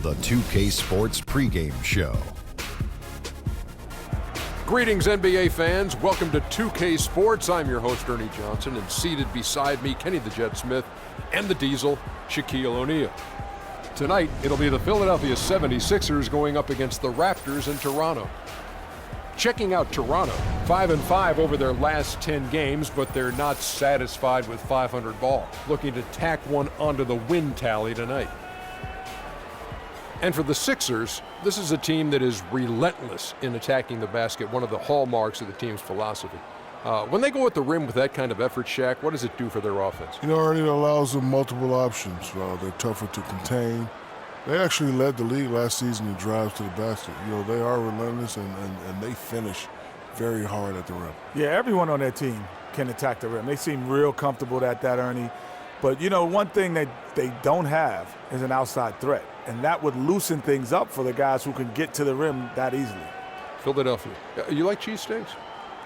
the 2K Sports pregame show. Greetings, NBA fans. Welcome to 2K Sports. I'm your host, Ernie Johnson, and seated beside me, Kenny the Jet Smith, and the Diesel, Shaquille O'Neal. Tonight, it'll be the Philadelphia 76ers going up against the Raptors in Toronto. Checking out Toronto, 5-5 over their last 10 games, but they're not satisfied with 500 ball. Looking to tack one onto the win tally tonight. And for the Sixers, this is a team that is relentless in attacking the basket, one of the hallmarks of the team's philosophy. When they go at the rim with that kind of effort, Shaq, what does it do for their offense? You know, Ernie, it allows them multiple options. They're tougher to contain. They actually led the league last season in drives to the basket. You know, they are relentless, and they finish very hard at the rim. Yeah, everyone on that team can attack the rim. They seem real comfortable at that, Ernie. But, you know, one thing that they don't have is an outside threat, and that would loosen things up for the guys who can get to the rim that easily. Philadelphia. You like cheesesteaks?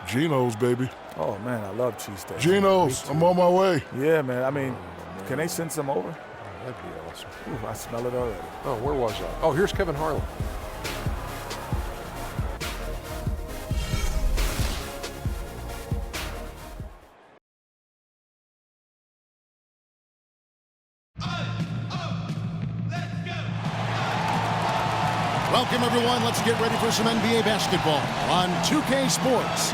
Geno's, baby. Oh, man, I love cheesesteaks. Geno's. I'm on my way. Yeah, man. I mean, can they send some over? That'd be awesome. Ooh, I smell it already. Oh, where was I? Oh, here's Kevin Harlan. Welcome, everyone. Let's get ready for some NBA basketball on 2K Sports.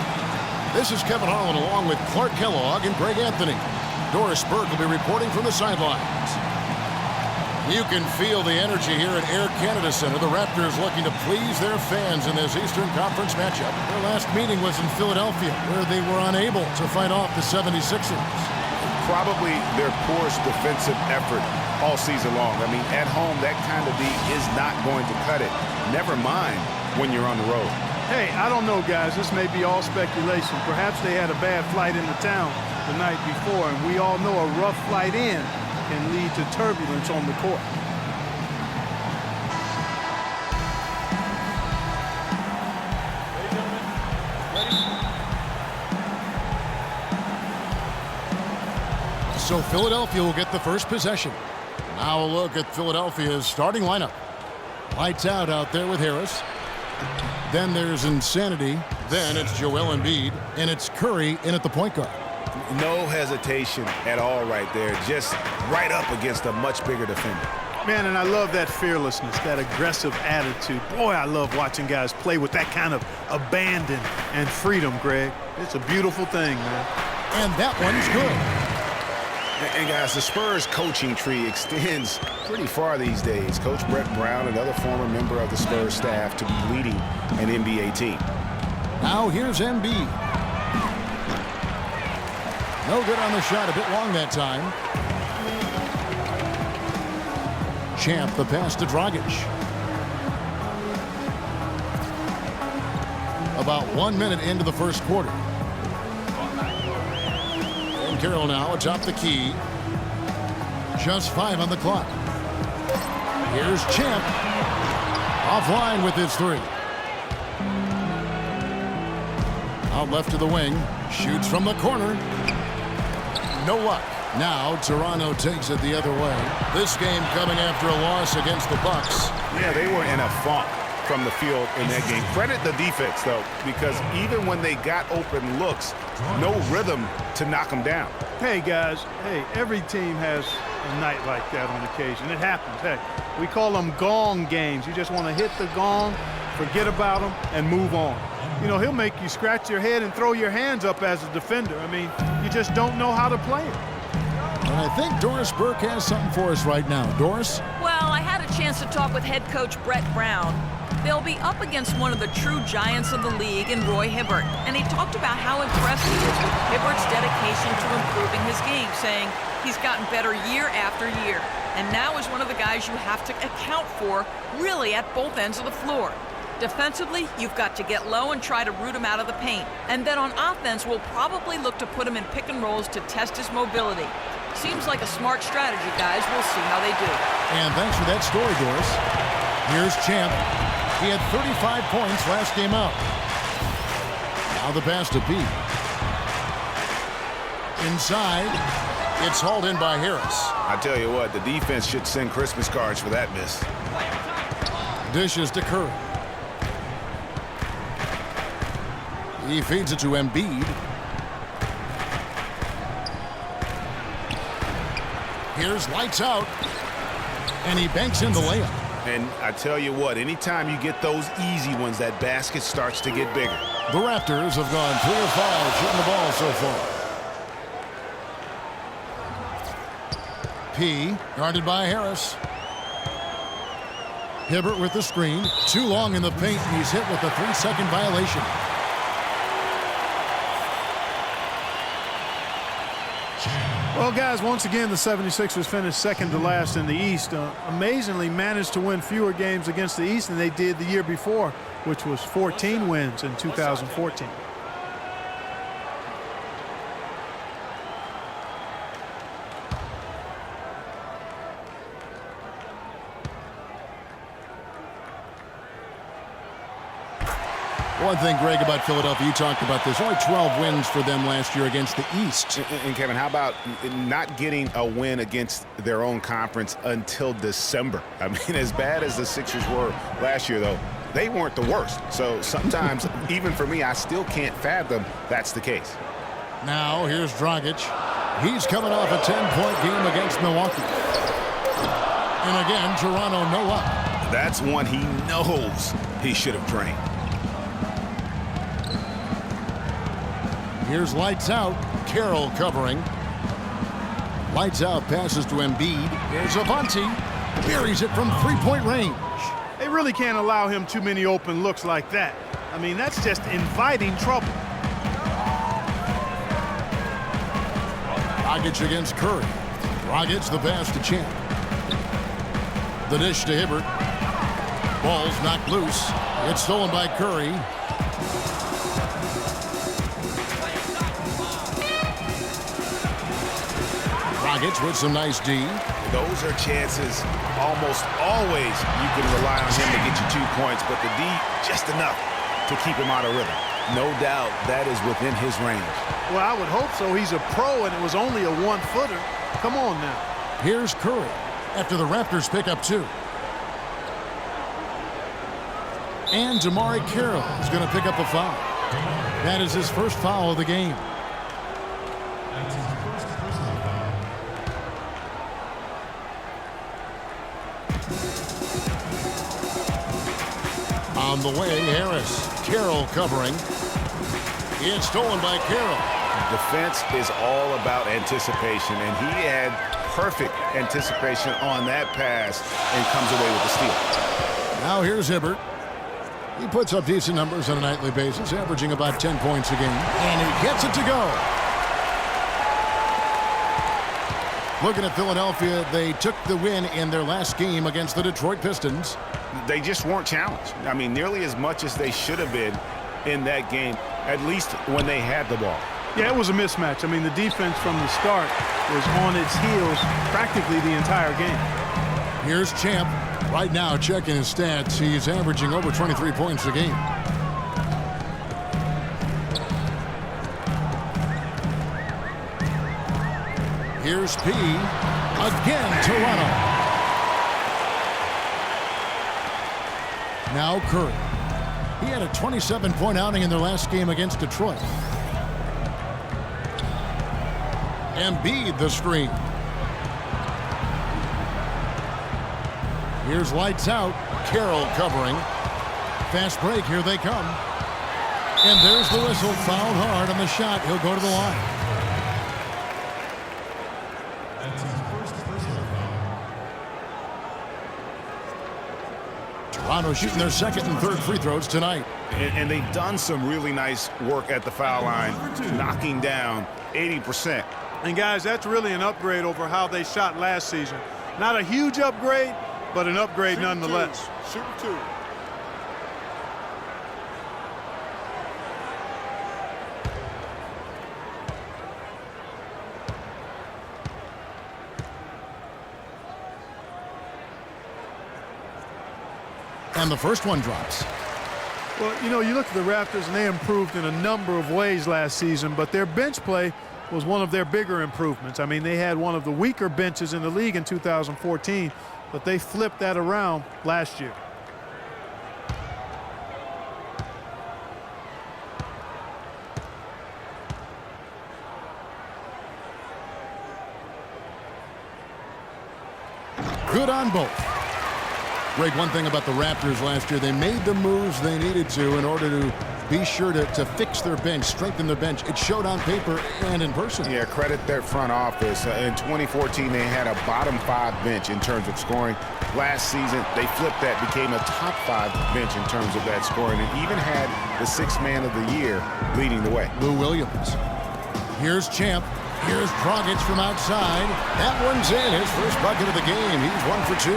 This is Kevin Harlan along with Clark Kellogg and Greg Anthony. Doris Burke will be reporting from the sidelines. You can feel the energy here at Air Canada Center. The Raptors looking to please their fans in this Eastern Conference matchup. Their last meeting was in Philadelphia, where they were unable to fight off the 76ers. Probably their poorest defensive effort all season long. I mean, at home, that kind of D is not going to cut it. Never mind when you're on the road. Hey, I don't know, guys. This may be all speculation. Perhaps they had a bad flight into town the night before, and we all know a rough flight in can lead to turbulence on the court. So Philadelphia will get the first possession. Now a look at Philadelphia's starting lineup. Lights out there with Harris. Then there's Insanity. Then it's Joel Embiid. And it's Curry in at the point guard. No hesitation at all right there. Just right up against a much bigger defender. Man, and I love that fearlessness, that aggressive attitude. Boy, I love watching guys play with that kind of abandon and freedom, Greg. It's a beautiful thing, man. And that one's good. And guys, the Spurs coaching tree extends pretty far these days. Coach Brett Brown, another former member of the Spurs staff, to be leading an NBA team. Now here's Embiid. No good on the shot, a bit long that time. Champ, the pass to Dragic. About 1 minute into the first quarter. And Carroll now atop the key. Just 5 on the clock. Here's Champ. Offline with his 3. Out left to the wing. Shoots from the corner. No luck. Now Toronto takes it the other way. This game coming after a loss against the Bucks. Yeah, they were in a funk from the field in that game. Credit the defense, though, because even when they got open looks, no rhythm to knock them down. Hey, guys. Hey, every team has a night like that on occasion. It happens. Hey, we call them gong games. You just want to hit the gong, forget about them, and move on. You know, he'll make you scratch your head and throw your hands up as a defender. I mean, you just don't know how to play it. And I think Doris Burke has something for us right now. Doris? Well, I had a chance to talk with head coach Brett Brown. They'll be up against one of the true giants of the league in Roy Hibbert. And he talked about how impressed he is with Hibbert's dedication to improving his game, saying he's gotten better year after year. And now is one of the guys you have to account for, really at both ends of the floor. Defensively, you've got to get low and try to root him out of the paint. And then on offense, we'll probably look to put him in pick and rolls to test his mobility. Seems like a smart strategy, guys. We'll see how they do. And thanks for that story, Doris. Here's Champ. He had 35 points last game out. Now the pass to B. Inside. It's hauled in by Harris. I tell you what, the defense should send Christmas cards for that miss. Dishes to Curry. He feeds it to Embiid. Here's lights out. And he banks in the layup. And I tell you what, anytime you get those easy ones, that basket starts to get bigger. The Raptors have gone 3 of 5 shooting the ball so far. P guarded by Harris. Hibbert with the screen. Too long in the paint, and he's hit with a 3-second violation. Well, guys, once again, the 76ers finished second to last in the East. Amazingly managed to win fewer games against the East than they did the year before, which was 14 wins in 2014. One thing, Greg, about Philadelphia, you talked about this. Only 12 wins for them last year against the East. And Kevin, how about not getting a win against their own conference until December? I mean, as bad as the Sixers were last year, though, they weren't the worst. So sometimes, even for me, I still can't fathom that's the case. Now, here's Dragic. He's coming off a 10-point game against Milwaukee. And again, Toronto no up. That's one he knows he should have drained. Here's lights out. Carroll covering. Lights out passes to Embiid. Here's Avante. Buries it from 3-point range. They really can't allow him too many open looks like that. I mean, that's just inviting trouble. Dragic against Curry. Dragic the pass to Champ. The dish to Hibbert. Ball's knocked loose. It's stolen by Curry. Dragic with some nice D. Those are chances almost always you can rely on him to get you 2 points, but the D just enough to keep him out of rhythm. No doubt that is within his range. Well, I would hope so. He's a pro, and it was only a 1-footer. Come on now. Here's Curry after the Raptors pick up 2. And Damari Carroll is going to pick up a foul. That is his first foul of the game. On the way, Harris. Carroll covering. It's stolen by Carroll. Defense is all about anticipation, and he had perfect anticipation on that pass and comes away with the steal. Now here's Hibbert. He puts up decent numbers on a nightly basis, averaging about 10 points a game. And he gets it to go. Looking at Philadelphia, they took the win in their last game against the Detroit Pistons. They just weren't challenged. I mean, nearly as much as they should have been in that game, at least when they had the ball. Yeah, it was a mismatch. I mean, the defense from the start was on its heels practically the entire game. Here's Champ. Right now, checking his stats, he's averaging over 23 points a game. Here's P. Again, Toronto. Now Curry. He had a 27-point outing in their last game against Detroit. Embiid the screen. Here's lights out. Carroll covering. Fast break. Here they come. And there's the whistle. Fouled hard on the shot. He'll go to the line. Toronto shooting their second and third free throws tonight. And they've done some really nice work at the foul line, knocking down 80%. And, guys, that's really an upgrade over how they shot last season. Not a huge upgrade, but an upgrade nonetheless. Shoot 2. And the first one drops. Well, you know, you look at the Raptors, and they improved in a number of ways last season, but their bench play was one of their bigger improvements. I mean, they had one of the weaker benches in the league in 2014, but they flipped that around last year. Good on both. Greg, one thing about the Raptors last year, they made the moves they needed to in order to be sure to fix their bench, strengthen their bench. It showed on paper and in person. Yeah, credit their front office. In 2014, they had a bottom 5 bench in terms of scoring. Last season, they flipped that, became a top 5 bench in terms of that scoring, and even had the 6th man of the year leading the way. Lou Williams. Here's Champ. Here's Dragic from outside. That one's in. His first bucket of the game. He's 1 for 2.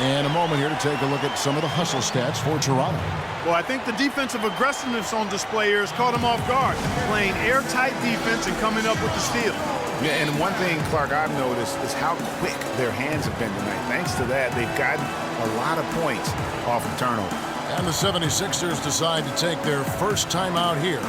And a moment here to take a look at some of the hustle stats for Toronto. Well, I think the defensive aggressiveness on display here has caught them off guard. Playing airtight defense and coming up with the steal. Yeah, and one thing, Clark, I've noticed is how quick their hands have been tonight. Thanks to that, they've gotten a lot of points off of turnover. And the 76ers decide to take their first time out here.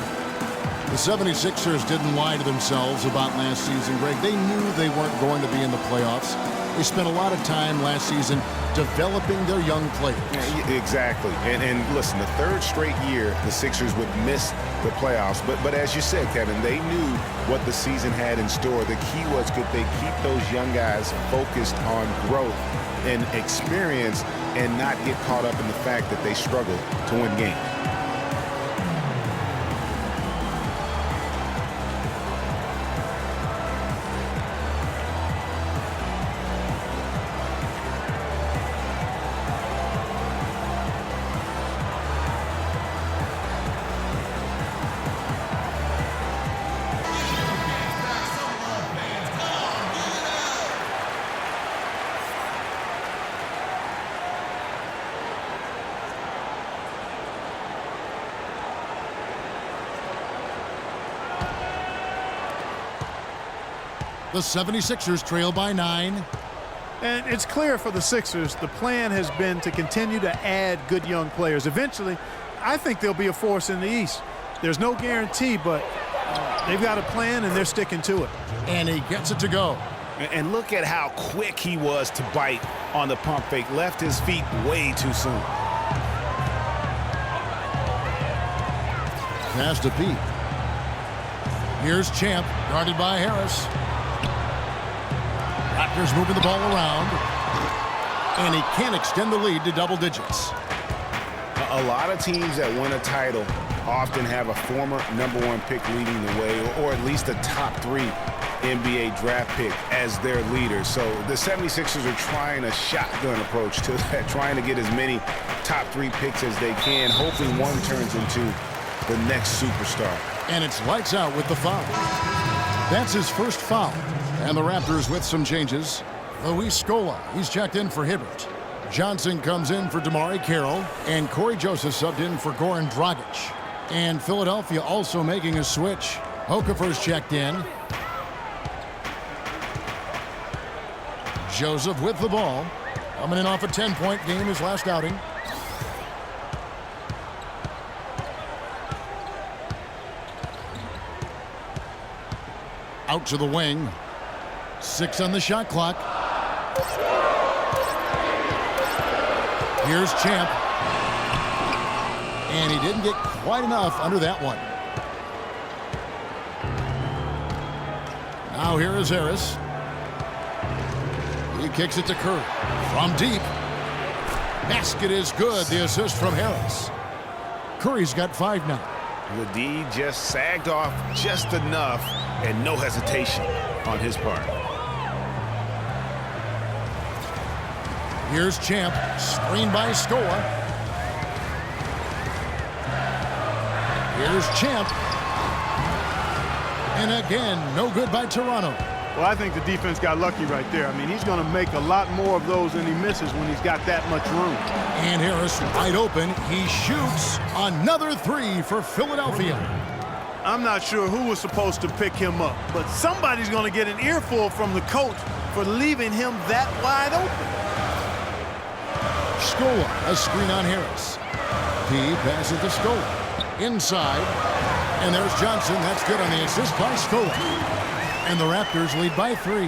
The 76ers didn't lie to themselves about last season, Greg. They knew they weren't going to be in the playoffs. They spent a lot of time last season developing their young players. Yeah, exactly. And listen, the 3rd straight year the Sixers would miss the playoffs. But as you said, Kevin, they knew what the season had in store. The key was, could they keep those young guys focused on growth and experience and not get caught up in the fact that they struggled to win games. The 76ers trail by 9. And it's clear for the Sixers, the plan has been to continue to add good young players. Eventually, I think they'll be a force in the East. There's no guarantee, but they've got a plan and they're sticking to it. And he gets it to go. And look at how quick he was to bite on the pump fake. Left his feet way too soon. Pass to Pete. Here's Champ, guarded by Harris. Raptors moving the ball around. And he can't extend the lead to double digits. A lot of teams that win a title often have a former #1 pick leading the way, or at least a top 3 NBA draft pick as their leader. So the 76ers are trying a shotgun approach to that, trying to get as many top 3 picks as they can, hoping one turns into the next superstar. And it's lights out with the foul. That's his first foul. And the Raptors with some changes. Luis Scola, he's checked in for Hibbert. Johnson comes in for DeMarre Carroll. And Corey Joseph subbed in for Goran Dragic. And Philadelphia also making a switch. Okafor's checked in. Joseph with the ball. Coming in off a 10-point game his last outing. Out to the wing. 6 on the shot clock. Here's Champ. And he didn't get quite enough under that one. Now here is Harris. He kicks it to Curry. From deep. Basket is good. The assist from Harris. Curry's got 5 now. The D just sagged off just enough, and no hesitation on his part. Here's Champ, screened by Scola. Here's Champ. And again, no good by Toronto. Well, I think the defense got lucky right there. I mean, he's going to make a lot more of those than he misses when he's got that much room. And Harris wide open. He shoots another 3 for Philadelphia. I'm not sure who was supposed to pick him up, but somebody's going to get an earful from the coach for leaving him that wide open. Scola, a screen on Harris. P passes to Scola. Inside. And there's Johnson. That's good on the assist by Scola. And the Raptors lead by 3.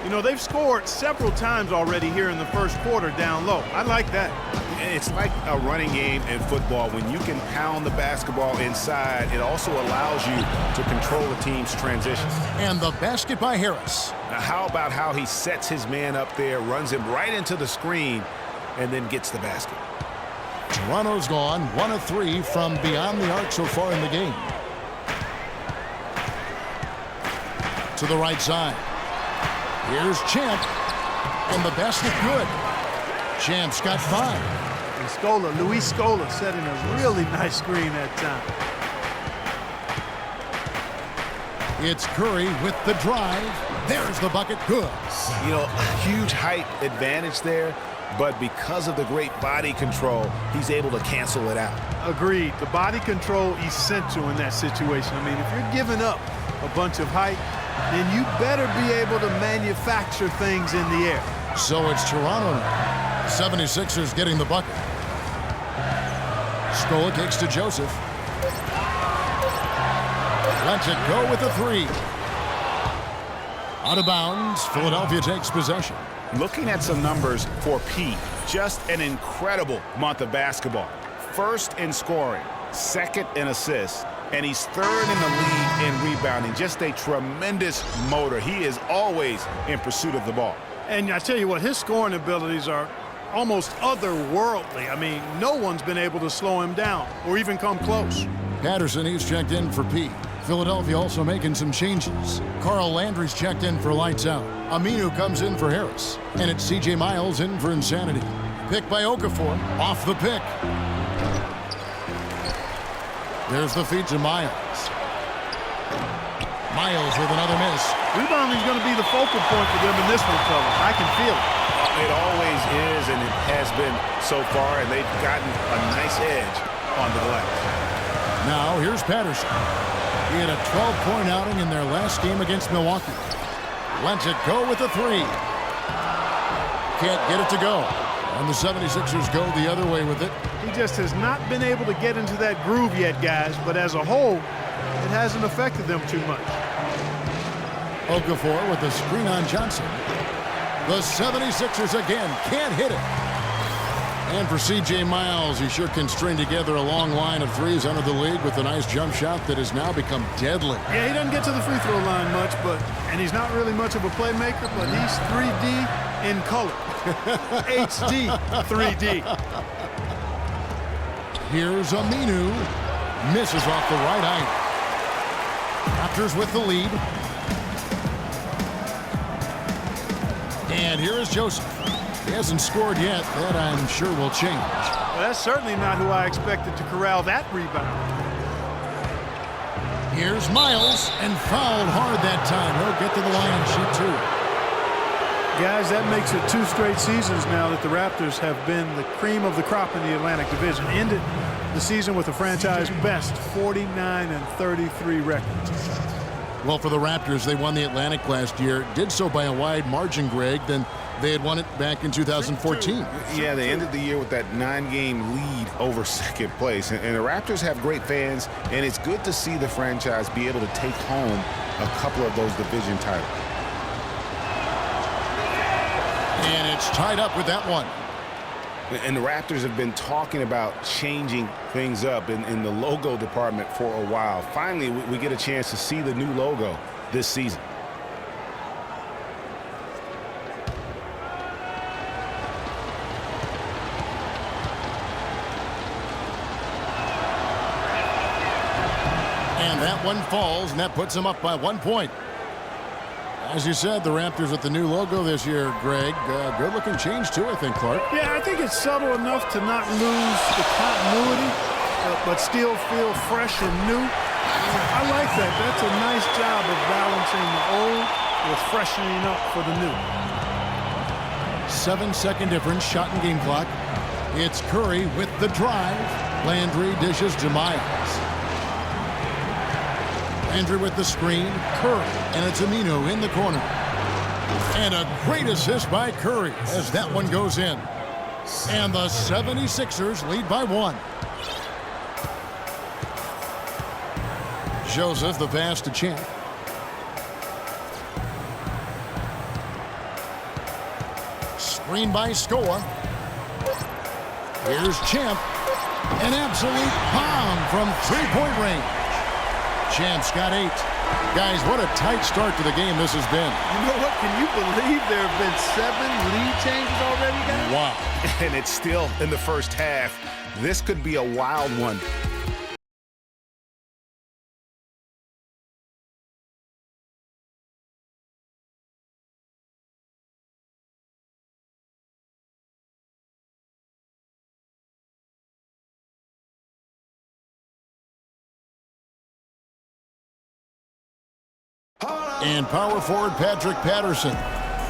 You You know, they've scored several times already here in the first quarter down low. I like that. It's like a running game in football. When you can pound the basketball inside, it also allows you to control the team's transitions. And the basket by Harris. Now, how about how he sets his man up there, runs him right into the screen, and then gets the basket? Toronto's gone 1 of 3 from beyond the arc so far in the game. To the right side. Here's Champ. And the basket good. Champ's got 5. And Scola, Luis Scola, setting a really nice screen that time. It's Curry with the drive. There's the bucket. Good. You know, huge height advantage there, but because of the great body control, he's able to cancel it out. Agreed. The body control essential in that situation. I mean, if you're giving up a bunch of height, then you better be able to manufacture things in the air. So it's Toronto now. 76ers getting the bucket. Scola kicks to Joseph. Lets it go with a 3. Out of bounds. Philadelphia takes possession. Looking at some numbers for Pete, just an incredible month of basketball. First in scoring, second in assists, and he's third in the league in rebounding. Just a tremendous motor. He is always in pursuit of the ball. And I tell you what, his scoring abilities are almost otherworldly. I mean, no one's been able to slow him down or even come close. Patterson, he's checked in for Pete. Philadelphia also making some changes. Carl Landry's checked in for lights out. Aminu comes in for Harris. And it's C.J. Miles in for insanity. Pick by Okafor. Off the pick. There's the feed to Miles. Miles with another miss. Rebounding's going to be the focal point for them in this one, fellas. I can feel it. It always is, and it has been so far, and they've gotten a nice edge on the glass. Now here's Patterson. He had a 12-point outing in their last game against Milwaukee. Lets it go with a 3. Can't get it to go. And the 76ers go the other way with it. He just has not been able to get into that groove yet, guys. But as a whole, it hasn't affected them too much. Okafor with the screen on Johnson. The 76ers again can't hit it. And for C.J. Miles, he sure can string together a long line of threes under the league with a nice jump shot that has now become deadly. Yeah, he doesn't get to the free throw line much, and he's not really much of a playmaker, but he's 3D in color. HD 3D. Here's Aminu. Misses off the right eye. Raptors with the lead. And here is Joseph. He hasn't scored yet. That, I'm sure, will change. Well, that's certainly not who I expected to corral that rebound. Here's Miles, and fouled hard that time. He'll get to the line and shoot 2. Guys, that makes it 2 straight seasons now that the Raptors have been the cream of the crop in the Atlantic Division. Ended the season with a franchise best 49-33 record. Well, for the Raptors, they won the Atlantic last year. Did so by a wide margin, Greg. Then they had won it back in 2014. Yeah, they ended the year with that 9-game lead over second place. And the Raptors have great fans, and it's good to see the franchise be able to take home a couple of those division titles. And it's tied up with that one. And the Raptors have been talking about changing things up in the logo department for a while. Finally, we get a chance to see the new logo this season. And that one falls, and that puts them up by 1 point. As you said, the Raptors with the new logo this year, Greg. Good-looking change, too, I think, Clark. Yeah, I think it's subtle enough to not lose the continuity, but still feel fresh and new. I like that. That's a nice job of balancing the old with freshening up for the new. 7-second difference, shot and game clock. It's Curry with the drive. Landry dishes to Miles. Landry with the screen. Curry, and it's Aminu in the corner. And a great assist by Curry as that one goes in. And the 76ers lead by 1. Joseph, the pass to Champ. Screen by Scola. Here's Champ. An absolute bomb from three-point range. Champ's got 8. Guys, what a tight start to the game this has been. You know what? Can you believe there have been 7 lead changes already, guys? Wow. And it's still in the first half. This could be a wild one. And power forward Patrick Patterson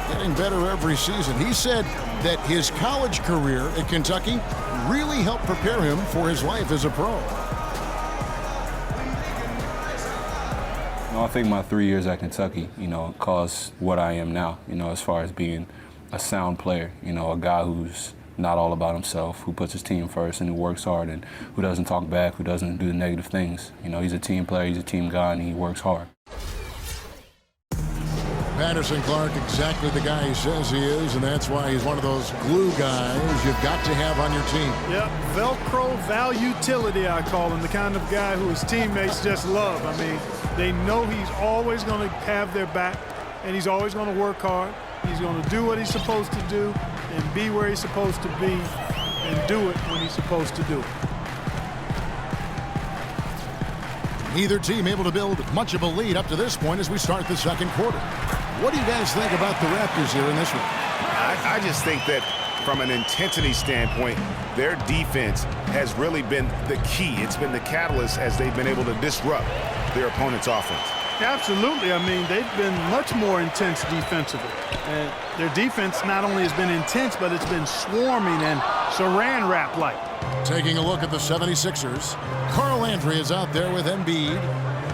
getting better every season. He said that his college career at Kentucky really helped prepare him for his life as a pro. I think my 3 years at Kentucky, caused what I am now, as far as being a sound player, a guy who's not all about himself, who puts his team first and who works hard and who doesn't talk back, who doesn't do the negative things. He's a team player, he's a team guy, and he works hard. Patterson, Clark, exactly the guy he says he is, and that's why he's one of those glue guys you've got to have on your team. Yep, Velcro valutility, I call him, the kind of guy who his teammates just love. I mean, they know he's always going to have their back, and he's always going to work hard. He's going to do what he's supposed to do and be where he's supposed to be and do it when he's supposed to do it. Neither team able to build much of a lead up to this point as we start the second quarter. What do you guys think about the Raptors here in this one? I just think that from an intensity standpoint, their defense has really been the key. It's been the catalyst as they've been able to disrupt their opponent's offense. Absolutely. I mean, they've been much more intense defensively. And their defense not only has been intense, but it's been swarming and saran wrap-like. Taking a look at the 76ers, Carl Landry is out there with Embiid.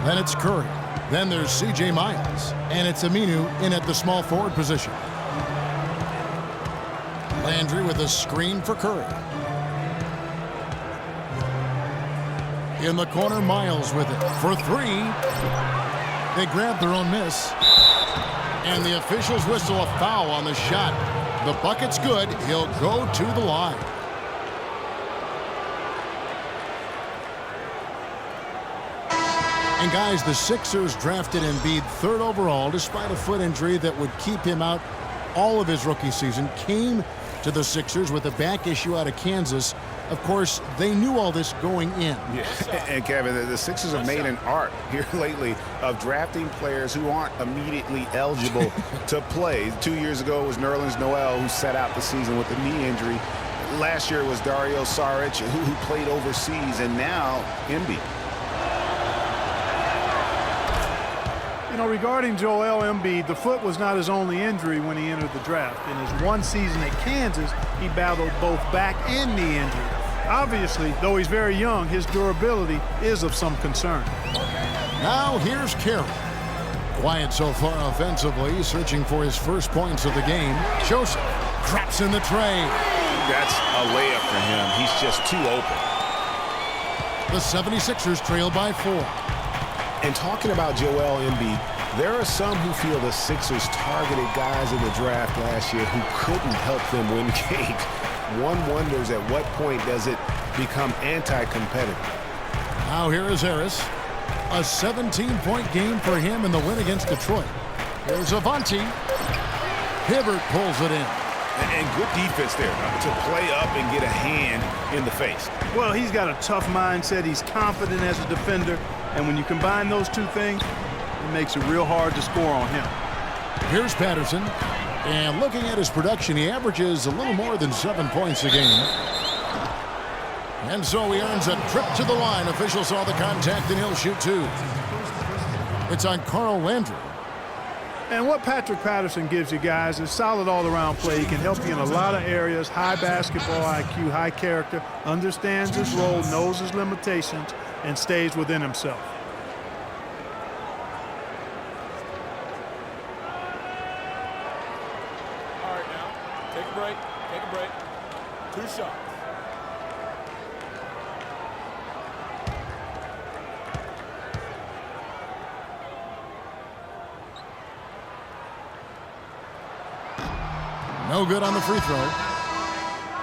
Then it's Curry. Then there's C.J. Miles. And it's Aminu in at the small forward position. Landry with a screen for Curry. In the corner, Miles with it for 3. They grab their own miss. And the officials whistle a foul on the shot. The bucket's good. He'll go to the line. And guys, the Sixers drafted Embiid 3rd overall despite a foot injury that would keep him out all of his rookie season. Came to the Sixers with a back issue out of Kansas. Of course, they knew all this going in. Yeah. And Kevin, the Sixers have made an art here lately of drafting players who aren't immediately eligible to play. 2 years ago it was Nerlens Noel who sat out the season with a knee injury. Last year it was Dario Saric who played overseas, and now Embiid. Regarding Joel Embiid, the foot was not his only injury when he entered the draft. In his one season at Kansas, he battled both back and knee injury. Obviously, though he's very young, his durability is of some concern. Now here's Carey. Quiet so far offensively, searching for his first points of the game. Joseph drops in the tray. That's a layup for him. He's just too open. The 76ers trail by 4. And talking about Joel Embiid, there are some who feel the Sixers targeted guys in the draft last year who couldn't help them win games. One wonders at what point does it become anti-competitive. Now here is Harris. A 17-point game for him in the win against Detroit. Here's Avanti. Hibbert pulls it in. And good defense there to play up and get a hand in the face. Well, he's got a tough mindset. He's confident as a defender. And when you combine those two things, it makes it real hard to score on him. Here's Patterson. And looking at his production, he averages a little more than 7 points a game. And so he earns a trip to the line. Officials saw the contact, and he'll shoot 2. It's on Carl Landry. And what Patrick Patterson gives you guys is solid all-around play. He can help you in a lot of areas. High basketball IQ, high character, understands his role, knows his limitations, and stays within himself. All right, now, take a break. 2 shots. No good on the free throw.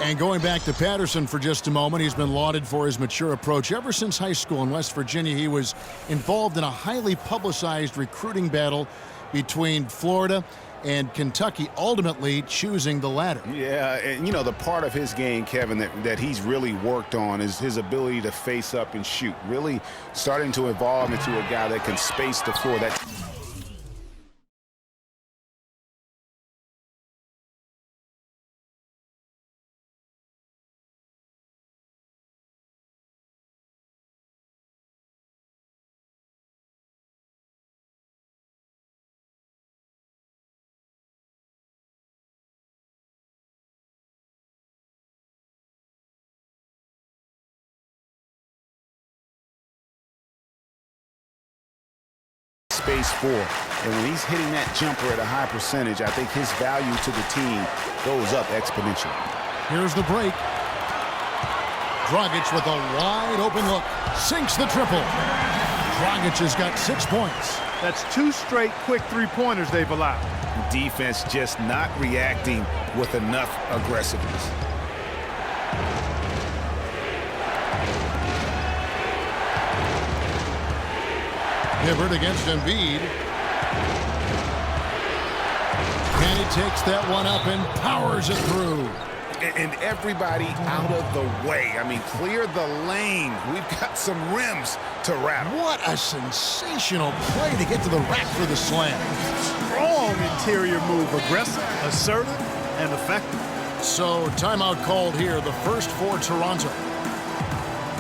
And going back to Patterson for just a moment, he's been lauded for his mature approach. Ever since high school in West Virginia, he was involved in a highly publicized recruiting battle between Florida and Kentucky, ultimately choosing the latter. Yeah, and you know, the part of his game, Kevin, that he's really worked on is his ability to face up and shoot. Really starting to evolve into a guy that can space the floor. Space for. And when he's hitting that jumper at a high percentage, I think his value to the team goes up exponentially. Here's the break. Dragic with a wide open look. Sinks the triple. Dragic has got 6 points. That's 2 straight quick three-pointers they've allowed. Defense just not reacting with enough aggressiveness. Hibbert against Embiid. And he takes that one up and powers it through. And everybody out of the way. I mean, clear the lane. We've got some rims to wrap. What a sensational play to get to the rack for the slam. Strong interior move. Aggressive, assertive, and effective. So timeout called here, the first for Toronto.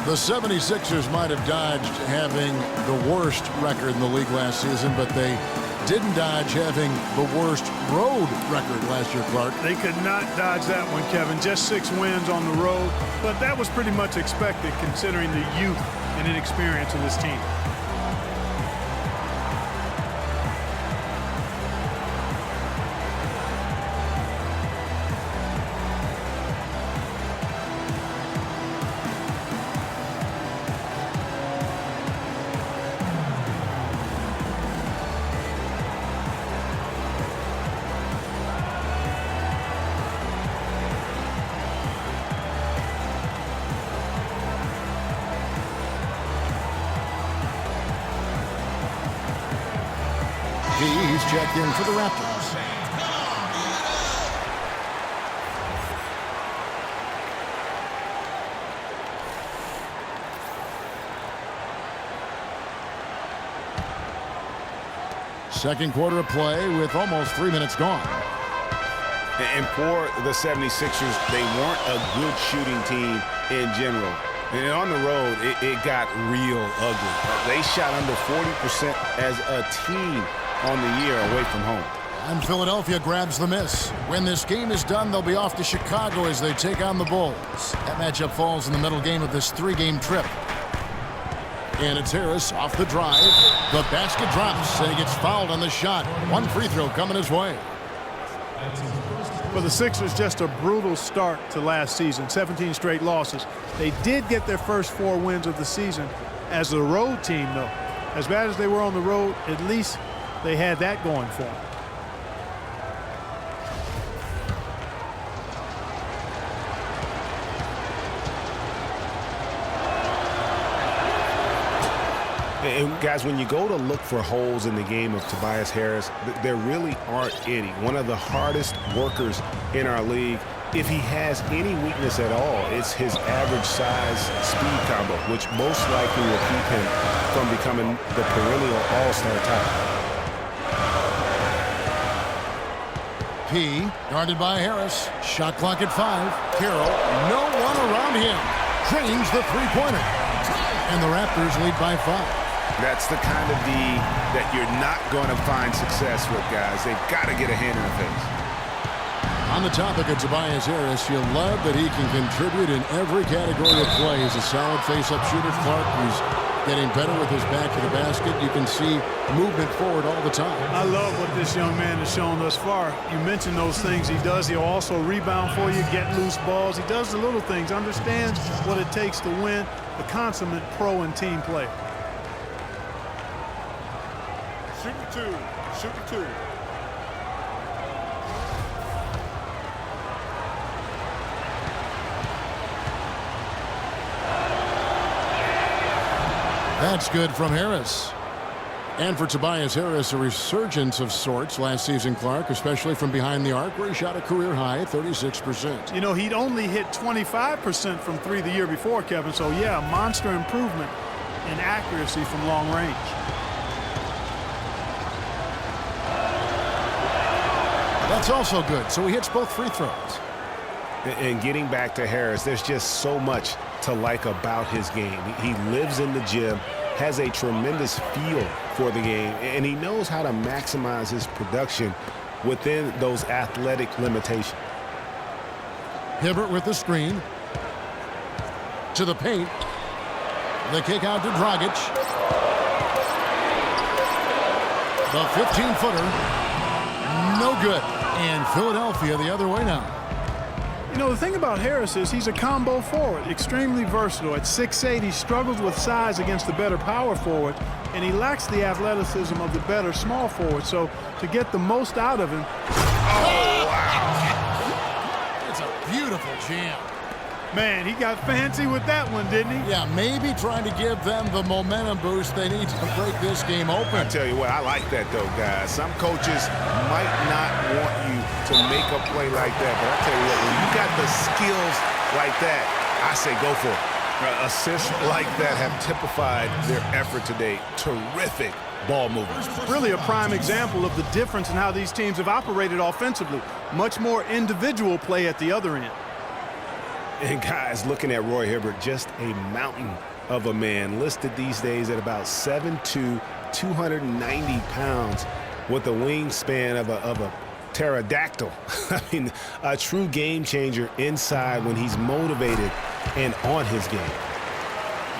The 76ers might have dodged having the worst record in the league last season, but they didn't dodge having the worst road record last year, Clark. They could not dodge that one, Kevin. Just 6 wins on the road, but that was pretty much expected considering the youth and inexperience of this team. He's checked in for the Raptors. Second quarter of play with almost 3 minutes gone. And for the 76ers, they weren't a good shooting team in general. And on the road, it got real ugly. They shot under 40% as a team on the year away from home. And Philadelphia grabs the miss. When this game is done, they'll be off to Chicago as they take on the Bulls. That matchup falls in the middle game of this 3-game trip. And it's Harris off the drive. The basket drops, and he gets fouled on the shot. 1 free throw coming his way. For the Sixers, just a brutal start to last season. 17 straight losses. They did get their first 4 wins of the season as a road team, though. As bad as they were on the road, at least they had that going for them. And guys, when you go to look for holes in the game of Tobias Harris, there really aren't any. One of the hardest workers in our league. If he has any weakness at all, it's his average size speed combo, which most likely will keep him from becoming the perennial all-star type. P guarded by Harris. Shot clock at 5. Carroll, no one around him. Drains the three-pointer. And the Raptors lead by 5. That's the kind of D that you're not going to find success with, guys. They've got to get a hand in the face. On the topic of Tobias Harris, you'll love that he can contribute in every category of play. He's a solid face-up shooter, Clark. He's getting better with his back to the basket. You can see movement forward all the time. I love what this young man has shown thus far. You mentioned those things he does. He'll also rebound for you, get loose balls. He does the little things, understands what it takes to win, a consummate pro and team player. Shoot the 2. Shoot the 2. That's good from Harris. And for Tobias Harris, a resurgence of sorts last season, Clark, especially from behind the arc, where he shot a career-high 36%. You know, he'd only hit 25% from three the year before, Kevin. So, yeah, monster improvement in accuracy from long range. That's also good. So he hits both free throws. And getting back to Harris, there's just so much to like about his game. He lives in the gym, has a tremendous feel for the game, and he knows how to maximize his production within those athletic limitations. Hibbert with the screen. To the paint. The kick out to Dragic. The 15-footer. No good. And Philadelphia the other way now. You know, the thing about Harris is he's a combo forward, extremely versatile. At 6'8", he struggles with size against the better power forward, and he lacks the athleticism of the better small forward. So to get the most out of him. Oh, wow. It's a beautiful jam. Man, he got fancy with that one, didn't he? Yeah, maybe trying to give them the momentum boost they need to break this game open. I tell you what, I like that, though, guys. Some coaches might not want you to make a play like that, but I tell you what, when you got the skills like that, I say go for it. Assists like that have typified their effort today. Terrific ball movers. Really a prime example of the difference in how these teams have operated offensively. Much more individual play at the other end. And guys, looking at Roy Hibbert, just a mountain of a man, listed these days at about 7'2", 290 pounds, with a wingspan of a pterodactyl. I mean, a true game changer inside when he's motivated and on his game.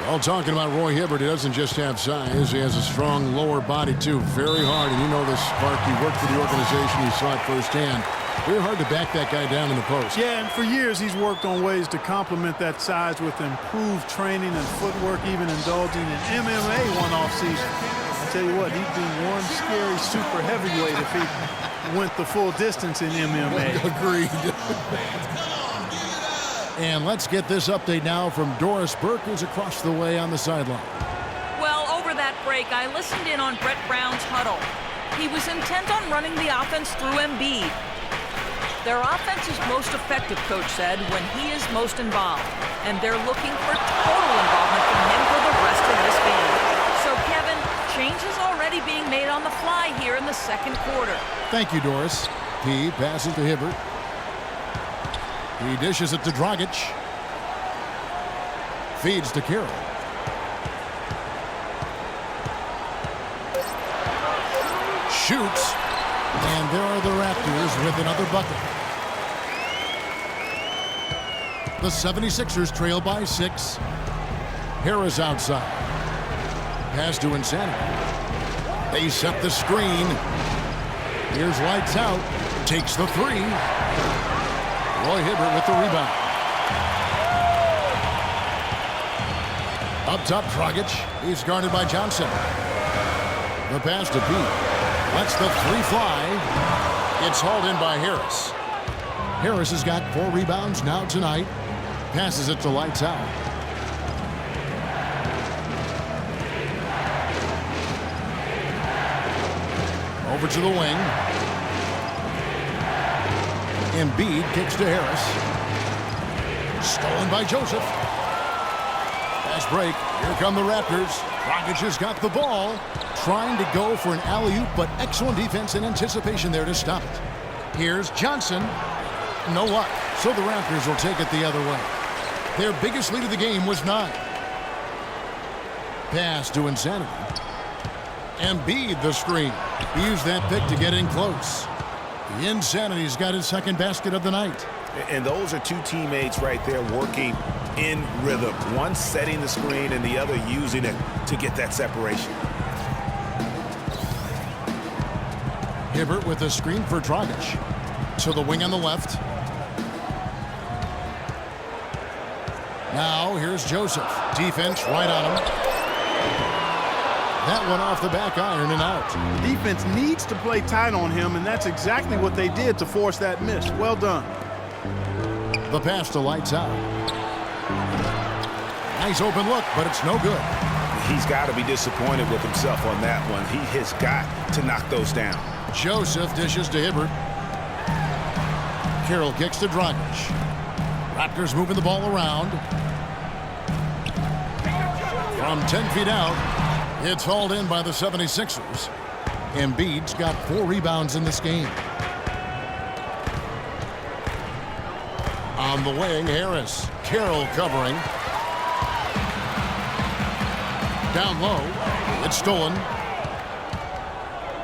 Well, talking about Roy Hibbert, he doesn't just have size. He has a strong lower body, too. Very hard. And you know this, Clark. You worked for the organization. You saw it firsthand. Very hard to back that guy down in the post. Yeah, and for years he's worked on ways to complement that size with improved training and footwork, even indulging in MMA one off season. I tell you what, he'd be one scary super heavyweight if he went the full distance in MMA. Agreed. And let's get this update now from Doris Burke, who's across the way on the sideline. Well, over that break, I listened in on Brett Brown's huddle. He was intent on running the offense through Embiid. Their offense is most effective, Coach said, when he is most involved. And they're looking for total involvement from him for the rest of this game. So, Kevin, changes already being made on the fly here in the second quarter. Thank you, Doris. He passes to Hibbert. He dishes it to Dragic. Feeds to Carroll. Shoots. And there are the Raptors with another bucket. The 76ers trail by 6. Harris outside. Pass to Insanity. They set the screen. Here's lights out. Takes the 3. Roy Hibbert with the rebound. Up top, Dragic. He's guarded by Johnson. The pass to Pete. Lets the 3 fly. It's hauled in by Harris. Harris has got 4 rebounds now tonight. Passes it to lights out. Over to the wing. Embiid kicks to Harris. Stolen by Joseph. Fast break. Here come the Raptors. Dragic has got the ball. Trying to go for an alley-oop, but excellent defense and anticipation there to stop it. Here's Johnson. No luck. So the Raptors will take it the other way. Their biggest lead of the game was 9. Pass to Insanity. Embiid the screen. He used that pick to get in close. The Insanity's got his second basket of the night. And those are two teammates right there working in rhythm. One setting the screen and the other using it to get that separation. Hibbert with a screen for Dragic. To the wing on the left. Now here's Joseph. Defense right on him. That one off the back iron and out. Defense needs to play tight on him, and that's exactly what they did to force that miss. Well done. The pass to lights out. Nice open look, but it's no good. he's got to be disappointed with himself on that one. He has got to knock those down. Joseph dishes to Hibbert. Carroll kicks to Dragic. Raptors moving the ball around. From 10 feet out, it's hauled in by the 76ers. Embiid's got 4 rebounds in this game. On the wing, Harris. Carroll covering. Down low. It's stolen.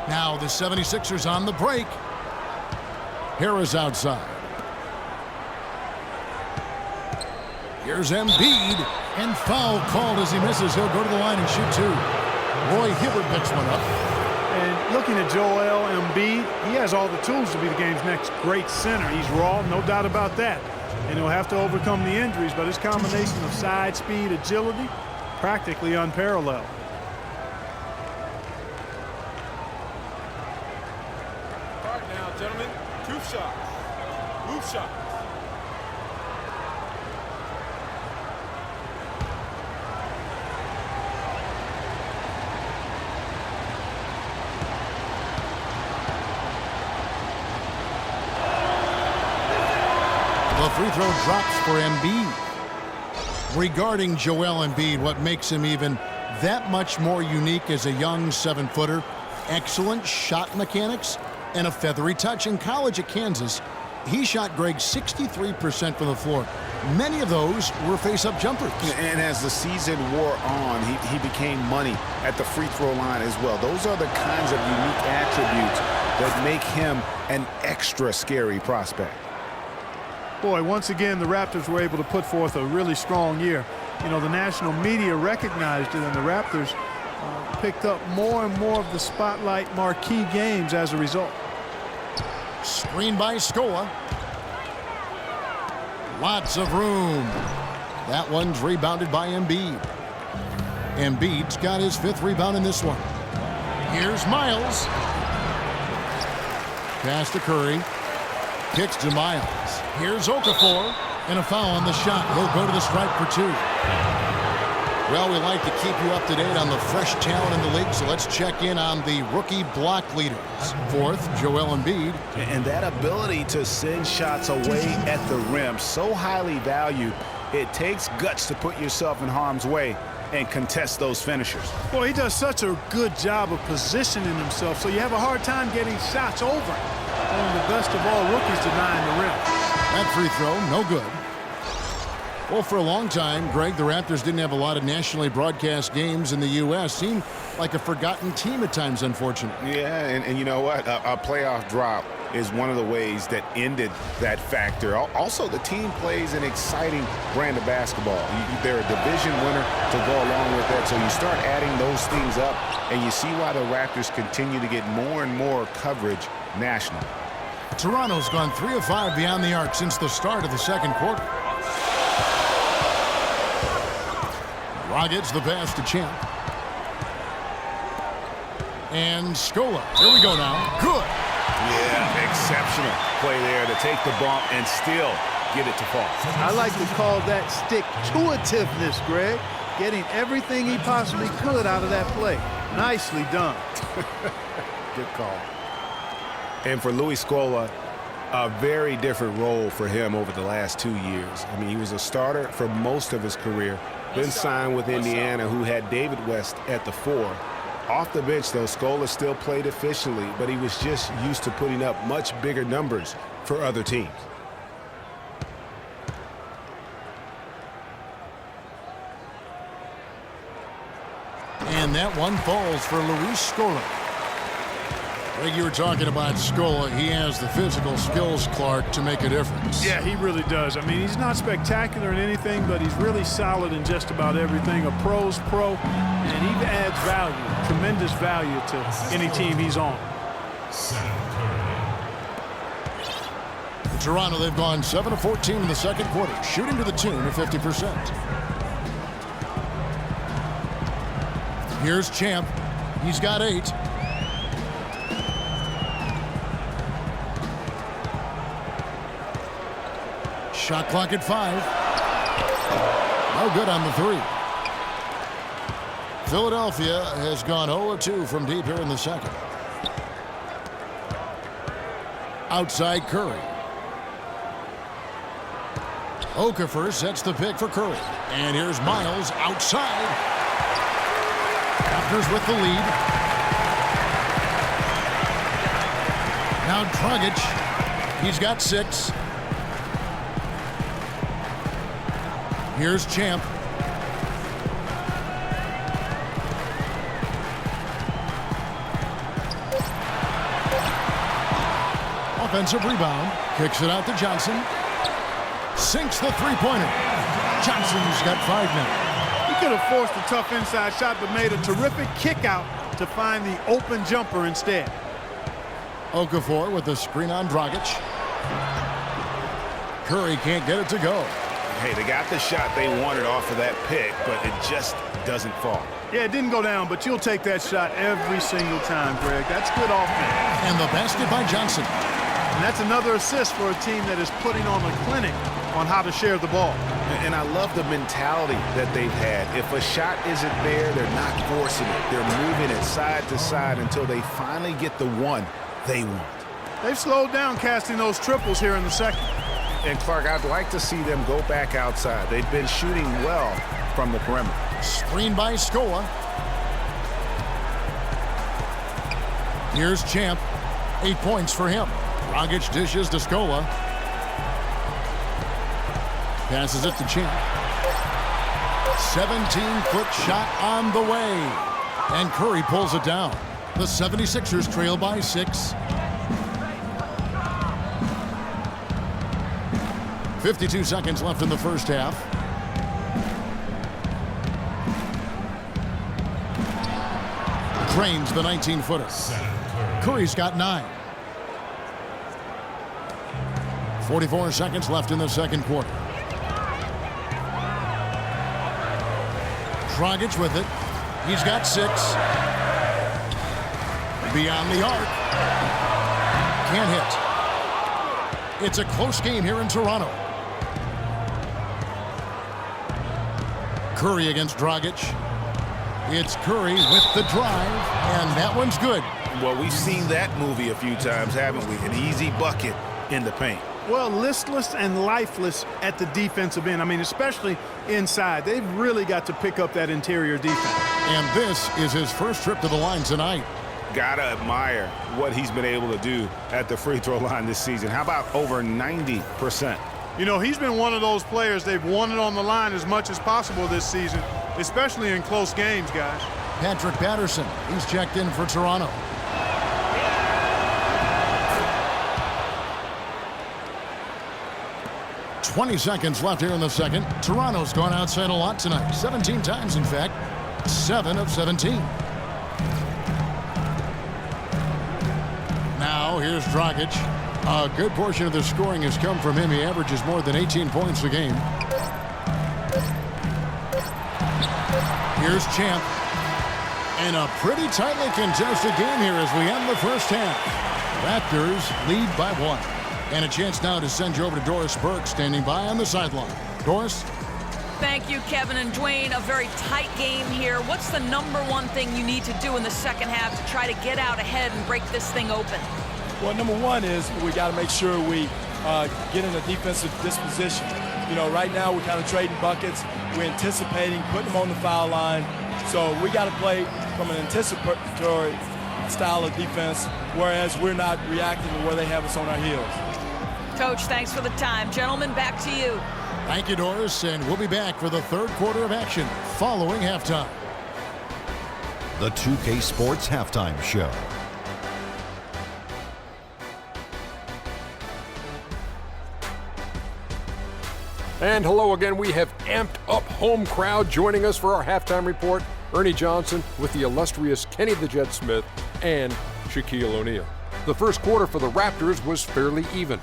Now the 76ers on the break. Harris outside. Here's Embiid. And foul called as he misses. He'll go to the line and shoot 2. Roy Hibbert picks one up. And looking at Joel Embiid, he has all the tools to be the game's next great center. He's raw, no doubt about that. And he'll have to overcome the injuries, but his combination of size, speed, agility, practically unparalleled. All right now, gentlemen, 2 shots. Move shot. The free throw drops for Embiid. Regarding Joel Embiid, what makes him even that much more unique as a young 7-footer, excellent shot mechanics and a feathery touch. In college at Kansas, he shot Greg 63% from the floor. Many of those were face-up jumpers. And as the season wore on, he became money at the free throw line as well. Those are the kinds of unique attributes that make him an extra scary prospect. Boy, once again, the Raptors were able to put forth a really strong year. You know, the national media recognized it, and the Raptors picked up more and more of the spotlight marquee games as a result. Screen by Scola. Lots of room. That one's rebounded by Embiid. Embiid's got his 5th rebound in this one. Here's Miles. Pass to Curry. Kicks to Miles. Here's Okafor. And a foul on the shot. He'll go to the stripe for 2. Well, we like to keep you up to date on the fresh talent in the league, so let's check in on the rookie block leaders. 4th, Joel Embiid. And that ability to send shots away at the rim, so highly valued, it takes guts to put yourself in harm's way and contest those finishers. Boy, he does such a good job of positioning himself, so you have a hard time getting shots over. One of the best of all rookies denying the rim. That free throw, no good. Well, for a long time, Greg, the Raptors didn't have a lot of nationally broadcast games in the U.S. Seemed like a forgotten team at times, unfortunately. Yeah, and you know what? A playoff drop is one of the ways that ended that factor. Also, the team plays an exciting brand of basketball. They're a division winner to go along with that. So you start adding those things up, and you see why the Raptors continue to get more and more coverage nationally. Toronto's gone 3 of 5 beyond the arc since the start of the second quarter. Dragic's the pass to Champ. And Scola. Here we go now. Good. Yeah, exceptional play there to take the bump and still get it to fall. I like to call that stick-to-itiveness, Greg. Getting everything he possibly could out of that play. Nicely done. Good call. And for Louis Scola, a very different role for him over the last 2 years. I mean, he was a starter for most of his career, then signed with Indiana, who had David West at the 4. Off the bench, though, Scola still played efficiently, but he was just used to putting up much bigger numbers for other teams. And that one falls for Luis Scola. Like you were talking about Scola, he has the physical skills, Clark, to make a difference. Yeah, he really does. I mean, he's not spectacular in anything, but he's really solid in just about everything. A pro's pro, and he adds value, tremendous value to any team he's on. Toronto, they've gone 7 of 14 in the second quarter, shooting to the tune of 50%. Here's Champ. He's got 8. Shot clock at 5. No good on the 3. Philadelphia has gone 0-2 from deep here in the second. Outside Curry. Okafor sets the pick for Curry. And here's Miles outside. Raptors with the lead. Now Dragic. He's got 6. Here's Champ. Offensive rebound. Kicks it out to Johnson. Sinks the three-pointer. Johnson's got 5 now. He could have forced a tough inside shot, but made a terrific kick out to find the open jumper instead. Okafor with the screen on Dragic. Curry can't get it to go. Hey, they got the shot they wanted off of that pick, but it just doesn't fall. Yeah, it didn't go down, but you'll take that shot every single time, Greg. That's good offense. And the basket by Johnson. And that's another assist for a team that is putting on a clinic on how to share the ball. And I love the mentality that they've had. If a shot isn't there, they're not forcing it. They're moving it side to side until they finally get the one they want. They've slowed down casting those triples here in the second. And Clark, I'd like to see them go back outside. They've been shooting well from the perimeter. Screen by Scola. Here's Champ. 8 points for him. Dragic dishes to Scola. Passes it to Champ. 17-foot shot on the way. And Curry pulls it down. The 76ers trail by 6. 52 seconds left in the first half. Drains the 19-footer. Curry's got 9. 44 seconds left in the second quarter. Dragic with it. He's got 6. Beyond the arc. Can't hit. It's a close game here in Toronto. Curry against Dragic. It's Curry with the drive, and that one's good. Well, we've seen that movie a few times, haven't we? An easy bucket in the paint. Well, listless and lifeless at the defensive end. I mean, especially inside. They've really got to pick up that interior defense. And this is his first trip to the line tonight. Gotta admire what he's been able to do at the free throw line this season. How about over 90%? You know, he's been one of those players they've wanted on the line as much as possible this season, especially in close games, guys. Patrick Patterson, he's checked in for Toronto. "20 seconds left here in the second. Toronto's gone outside a lot tonight. 17 times, in fact. 7 of 17. Now, here's Dragic. A good portion of the scoring has come from him. He averages more than 18 points a game. Here's Champ. And a pretty tightly contested game here as we end the first half. Raptors lead by 1. And a chance now to send you over to Doris Burke, standing by on the sideline. Doris? Thank you, Kevin and Dwayne. A very tight game here. What's the number one thing you need to do in the second half to try to get out ahead and break this thing open? Well, number one is we got to make sure we get in a defensive disposition. You know, right now we're kind of trading buckets. We're anticipating, putting them on the foul line. So we got to play from an anticipatory style of defense, whereas we're not reacting to where they have us on our heels. Coach, thanks for the time. Gentlemen, back to you. Thank you, Doris, and we'll be back for the third quarter of action following halftime. The 2K Sports Halftime Show. And hello again. We have amped up home crowd joining us for our halftime report. Ernie Johnson with the illustrious Kenny the Jet Smith and Shaquille O'Neal. The first quarter for the Raptors was fairly even.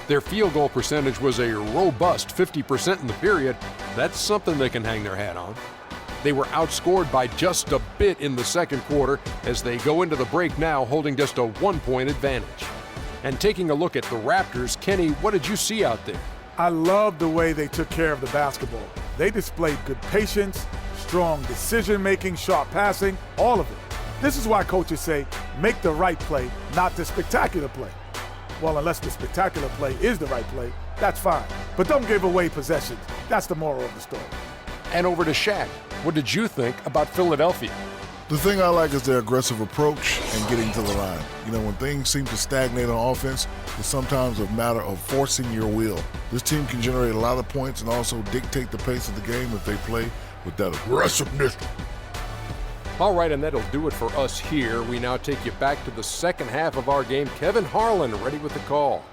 Their field goal percentage was a robust 50% in the period. That's something they can hang their hat on. They were outscored by just a bit in the second quarter as they go into the break now holding just a 1-point advantage. And taking a look at the Raptors, Kenny, what did you see out there? I love the way they took care of the basketball. They displayed good patience, strong decision-making, sharp passing, all of it. This is why coaches say, make the right play, not the spectacular play. Well, unless the spectacular play is the right play, that's fine. But don't give away possessions. That's the moral of the story. And over to Shaq. What did you think about Philadelphia? The thing I like is their aggressive approach and getting to the line. You know, when things seem to stagnate on offense, it's sometimes a matter of forcing your will. This team can generate a lot of points and also dictate the pace of the game if they play with that aggressiveness. All right, and that'll do it for us here. We now take you back to the second half of our game. Kevin Harlan ready with the call.